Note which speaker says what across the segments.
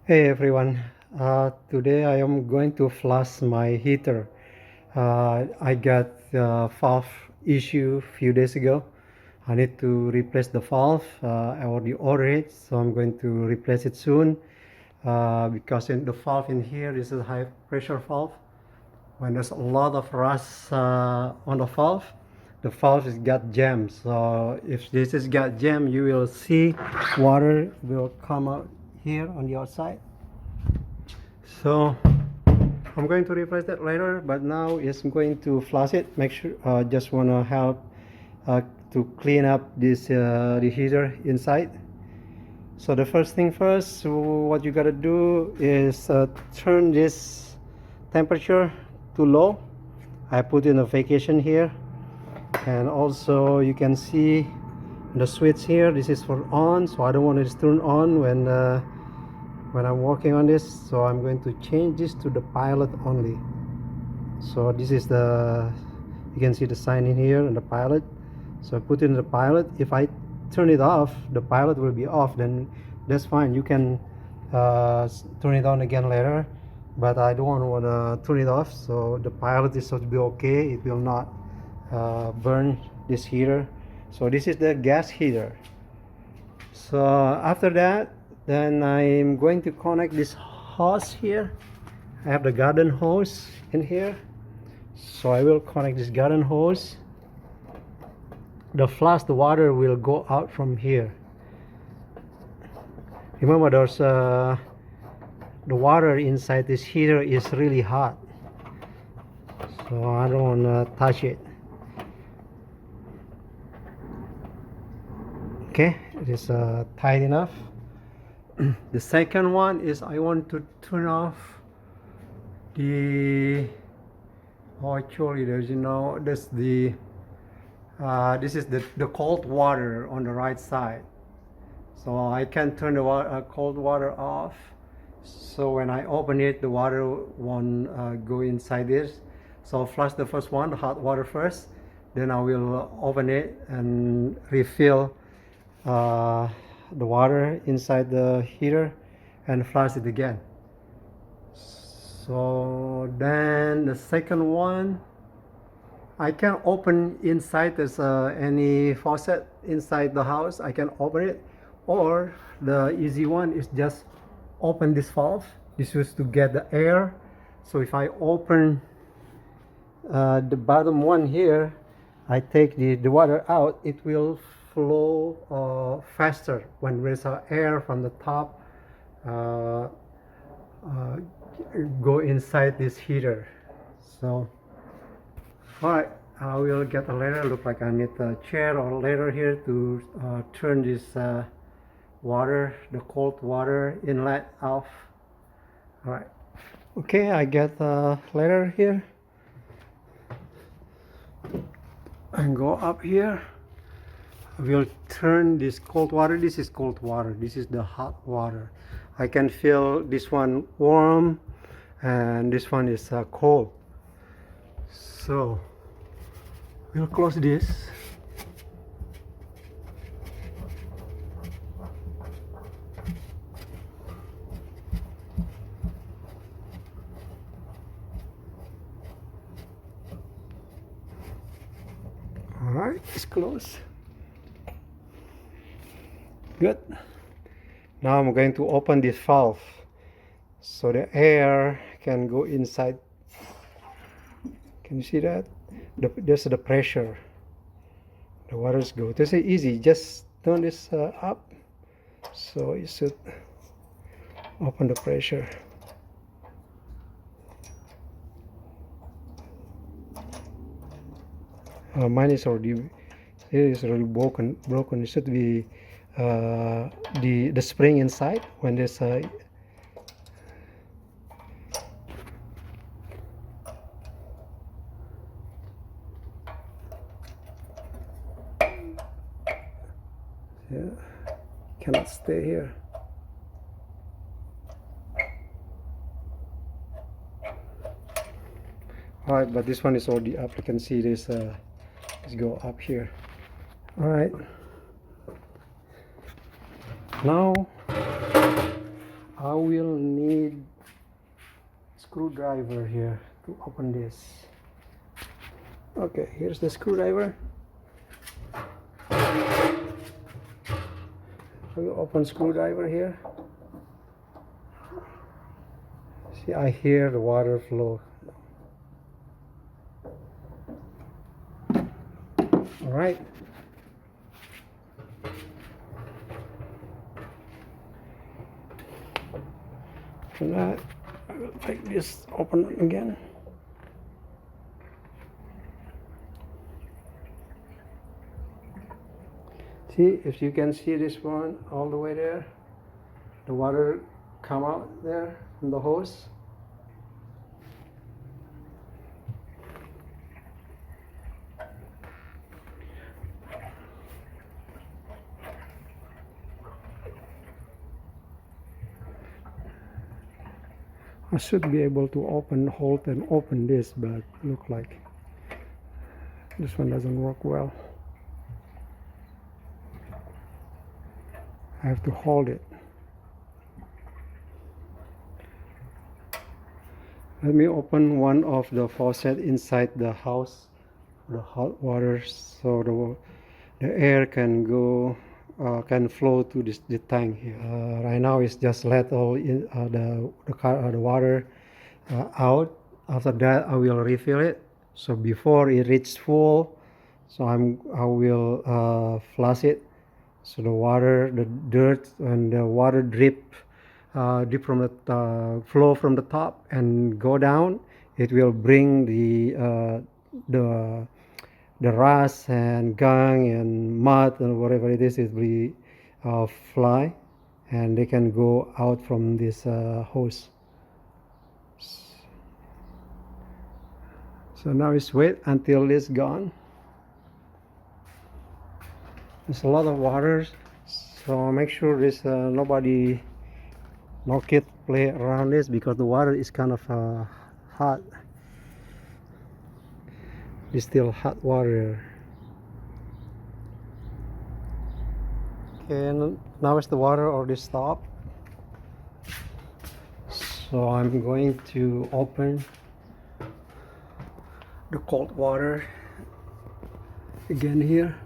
Speaker 1: Hey everyone, today I am going to flush my heater. I got a valve issue a few days ago. I need to replace the valve. I already ordered it, so I'm going to replace it soon because the valve in here is a high pressure valve. When there's a lot of rust on the valve has got jammed. So if this has got jammed, you will see water will come out here on the outside. So I'm going to replace that later, but now is going to flush it. Make sure, just want to help uh, to clean up this the heater inside. So the first thing first, what you gotta do is turn this temperature to low. I put in a vacation here, and also you can see the switch here. This is for on, so I don't want it to turn on when I'm working on this, so I'm going to change this to the pilot only. So this is you can see the sign in here and the pilot. So I put in the pilot. If I turn it off, the pilot will be off, then that's fine. You can turn it on again later, but I don't want to turn it off, so the pilot is supposed to be okay. It will not burn this heater. So this is the gas heater. So after that, then I'm going to connect this hose here. I have the garden hose in here, so I will connect this garden hose. The water will go out from here. Remember, there's the water inside this heater is really hot, so I don't want to touch it. Okay, it is tight enough. The second one is I want to turn off the actually there's this is the cold water on the right side, so I can turn the cold water off, so when I open it the water won't go inside this. So I'll flush the first one, the hot water first, then I will open it and refill the water inside the heater and flush it again. So then the second one, I can open inside. There's any faucet inside the house, I can open it, or the easy one is just open this valve. This is to get the air. So if I open the bottom one here, I take the water out, it will flow faster when there's air from the top go inside this heater. So alright, I will get a ladder. Look like I need a chair or ladder here to turn this water, the cold water inlet off. Alright, okay, I get a ladder here and go up here. We'll turn this cold water. This is cold water, this is the hot water. I can feel this one warm and this one is cold. So we'll close this. Alright, it's closed. Good. Now I'm going to open this valve so the air can go inside. Can you see that? There's the pressure. The waters go. This is easy. Just turn this up, so you should open the pressure. Mine is already broken. It should be the spring inside. When there's yeah, cannot stay here. Alright, but this one is already up. You can see this. Let's go up here. Alright. Now I will screwdriver here to open this. Okay, here's the screwdriver. I will open screwdriver here. See, I hear the water flow. All right. For that, I will take this open again. See, if you can see this one all the way there, the water come out there from the hose. I should be able to hold and open this, but look like this one doesn't work well. I have to hold it. Let me open one of the faucet inside the house, the hot water, so the air can go, can flow to the tank here. Right now it's just let all in, the water out. After that I will refill it. So before it reaches full, so I will flush it. So the water, the dirt and the water drip from the flow from the top and go down. It will bring the rust and gunk and mud and whatever it is, it will fly, and they can go out from this hose. So now it's wait until it's gone. There's a lot of water, so make sure there's no kid play around this, because the water is kind of hot. It's still hot water. Okay, now it's the water already stopped. So I'm going to open the cold water again here.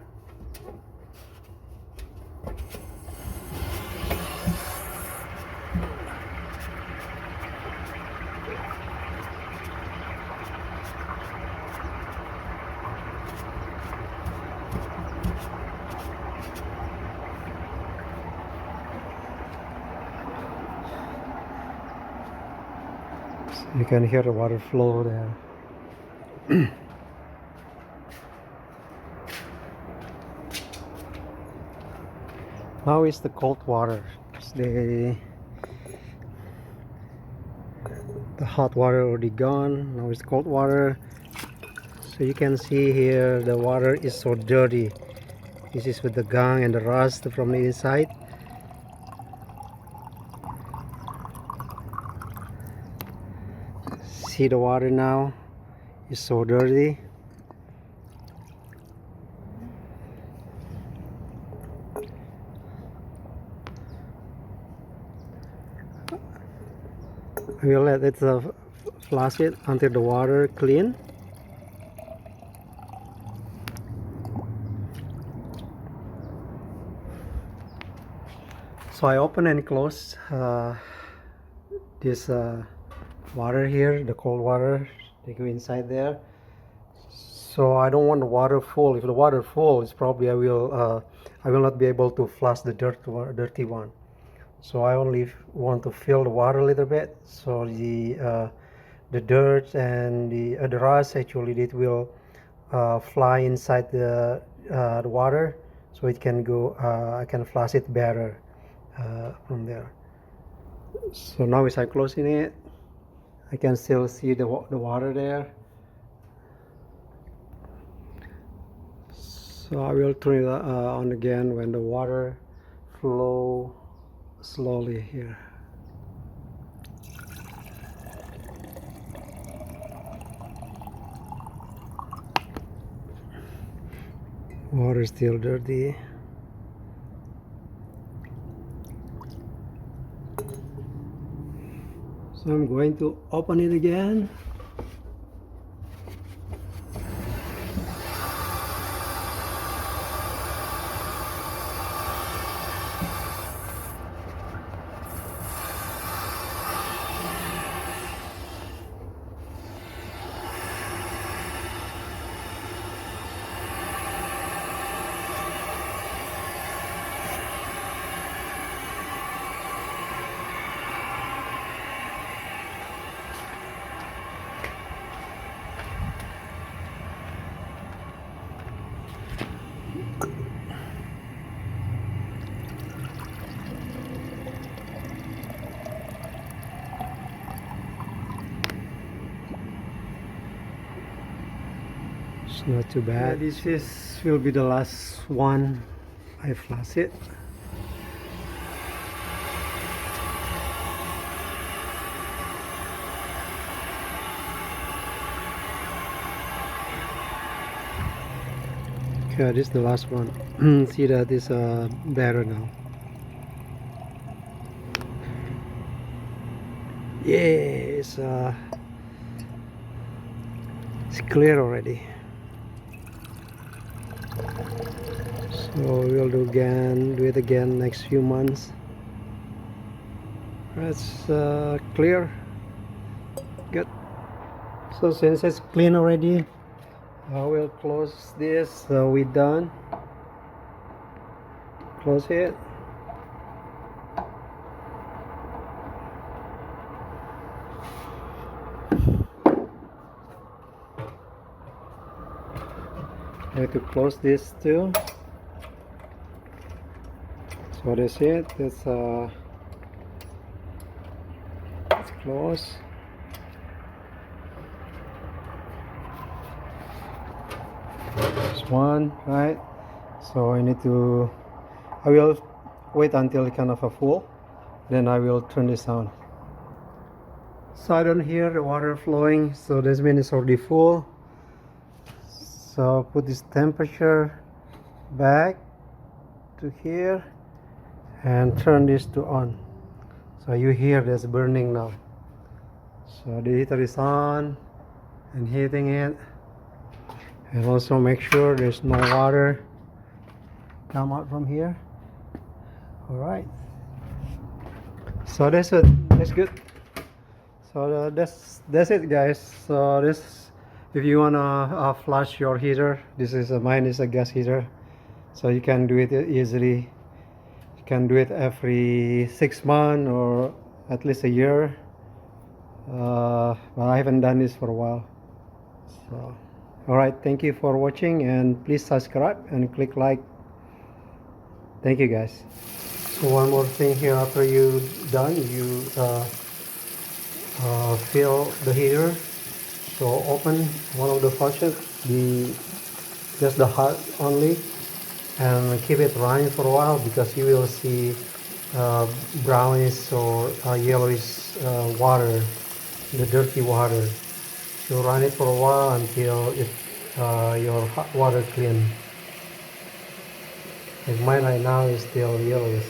Speaker 1: You can hear the water flow there. Now it's the cold water. The hot water already gone. Now it's cold water. So you can see here the water is so dirty. This is with the gunk and the rust from the inside. See the water now is so dirty. We will let it flush it until the water clean. So I open and close this water here, the cold water, they go inside there. So I don't want the water full. If the water full, it's probably I will not be able to flush the dirty one. So I only want to fill the water a little bit, so the dirt and the rust actually it will fly inside the water, so it can go. I can flush it better from there. So now as I closing it, I can still see the water there. So I will turn it on again when the water flow slowly here. Water is still dirty. So I'm going to open it again. It's not too bad. Yeah, this will be the last one I flush it. Okay, this is the last one. See that is better now. Yes, it's clear already. So we'll do it again next few months. That's clear. Good. So since it's clean already, I will close this. We're done. Close it. I have to close this too. So that's it. It's close. This one, right? So I will wait until it kind of a full, then I will turn this on. So I don't hear the water flowing, so this means it's already full. So put this temperature back to here and turn this to on. So you hear this burning now. So the heater is on and heating it, and also make sure there's no water come out from here. All right, so that's it. That's good. So that's it, guys. So this, if you wanna flush your heater, this is mine is a gas heater, so you can do it easily. You can do it every 6 months or at least a year. But I haven't done this for a while. So, all right, thank you for watching, and please subscribe and click like. Thank you, guys. So one more thing here, after you done, you fill the heater. So open one of the faucet, just the hot only, and keep it running for a while, because you will see brownish or yellowish water, the dirty water. So run it for a while until your hot water clean. Like mine right now is still yellowish.